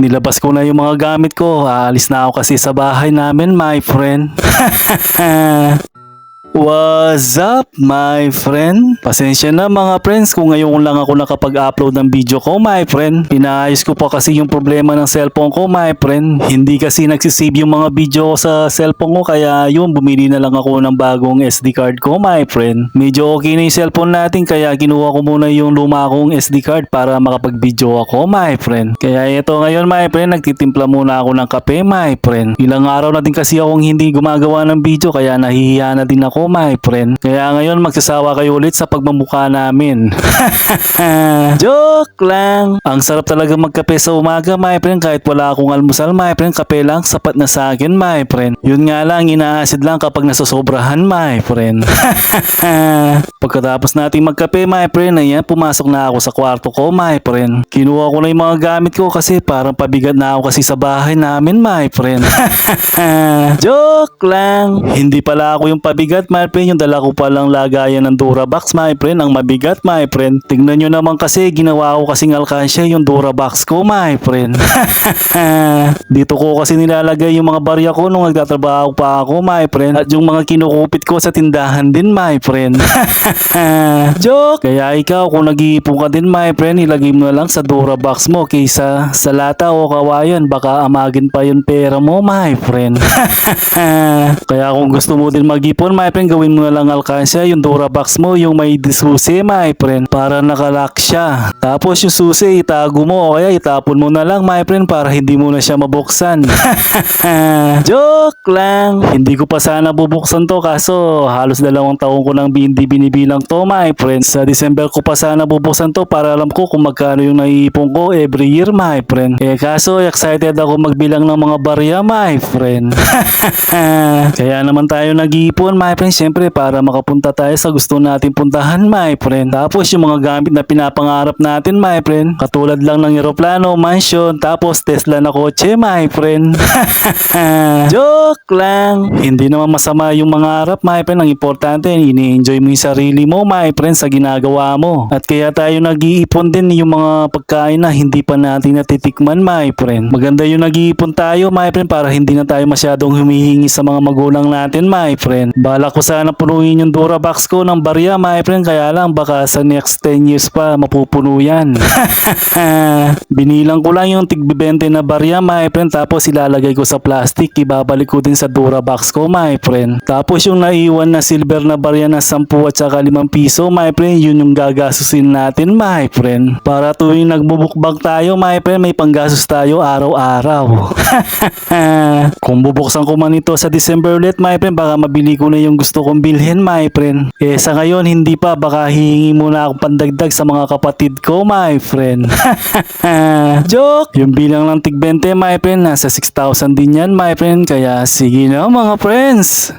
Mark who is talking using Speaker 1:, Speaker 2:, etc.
Speaker 1: Nilabas ko na yung mga gamit ko. Aalis na ako kasi sa bahay namin, my friend. What's up, my friend? Pasensya na mga friends kung ngayon lang ako nakapag-upload ng video ko, my friend. Pinaayos ko pa kasi yung problema ng cellphone ko, my friend. Hindi kasi nagsisave yung mga video ko sa cellphone ko, kaya yun, bumili na lang ako ng bagong SD card ko, my friend. Medyo okay na yung cellphone natin, kaya kinuha ko muna yung luma kong SD card para makapag-video ako, my friend. Kaya ito ngayon, my friend, nagtitimpla muna ako ng kape, my friend. Ilang araw na din kasi akong hindi gumagawa ng video, kaya nahihiya na din ako, my friend. Kaya ngayon magsasawa kayo ulit sa pagmamukha namin. Joke lang. Ang sarap talaga magkape sa umaga, my friend. Kahit wala akong almusal, my friend, kape lang sapat na sa akin, my friend. Yun nga lang, inaasid lang kapag nasosobrahan, my friend. Pagkatapos natin magkape, my friend, ayan, pumasok na ako sa kwarto ko, my friend. Kinuha ko na yung mga gamit ko kasi parang pabigat na ako kasi sa bahay namin, my friend. Joke lang. Hindi pala ako yung pabigat, my friend. Yung dala ko palang lagayan ng Durabox, my friend. Ang mabigat, my friend. Tingnan nyo naman kasi, ginawa ko kasing alkansya yung Durabox ko, my friend. Dito ko kasi nilalagay yung mga barya ko nung nagtatrabaho pa ako, my friend. At yung mga kinukupit ko sa tindahan din, my friend. Joke! Kaya ikaw, kung nag-iipon ka din, my friend, ilagay mo na lang sa Durabox mo kaysa sa lata o kawayan. Baka amagin pa yung pera mo, my friend. Kaya kung gusto mo din mag-ipon, my friend, gawin mo na lang alkansya yung Durabox mo, yung may susi, my friend, para nakalock siya. Tapos yung susi, itago mo o kaya itapon mo na lang, my friend, para hindi mo na siya mabuksan. Joke lang. Hindi ko pa sana bubuksan to kaso halos 2 taon ko nang hindi binibilang to, my friend. Sa December ko pa sana bubuksan to para alam ko kung magkano yung naiipon ko every year, my friend. Kaso excited ako magbilang ng mga barya, my friend. Kaya naman tayo nag-iipon, my friend, syempre para makapunta tayo sa gusto natin puntahan, my friend. Tapos yung mga gamit na pinapangarap natin, my friend, katulad lang ng eroplano, mansion, tapos Tesla na kotse, my friend. Joke lang. Hindi naman masama yung mangarap, my friend. Ang importante, ini-enjoy mo yung sarili mo, my friend, sa ginagawa mo. At kaya tayo nag-iipon din yung mga pagkain na hindi pa natin natitikman, my friend. Maganda yung nag-iipon tayo, my friend, para hindi na tayo masyadong humihingi sa mga magulang natin, my friend. Bala ko sana punuin yung Durabox ko ng barya, my friend, kaya lang baka sa next 10 years pa mapupuno yan. Binilang ko lang yung tig-20 na barya, my friend, tapos ilalagay ko sa plastic, ibabalik ko din sa Durabox ko, my friend. Tapos yung naiwan na silver na barya na 10 at saka 5 piso, my friend, yun yung gagasusin natin, my friend. Para tuwing nagbubukbang tayo, my friend, may panggastos tayo araw-araw. Kung bubuksan ko man ito sa December ulit, my friend, baka mabili ko na yung gusto kong bilhin, my friend. Sa ngayon, hindi pa. Baka hihingi muna akong pandagdag sa mga kapatid ko, my friend. Joke! Yung bilang ng tig-20, my friend, nasa 6,000 din yan, my friend. Kaya sige na, mga friends.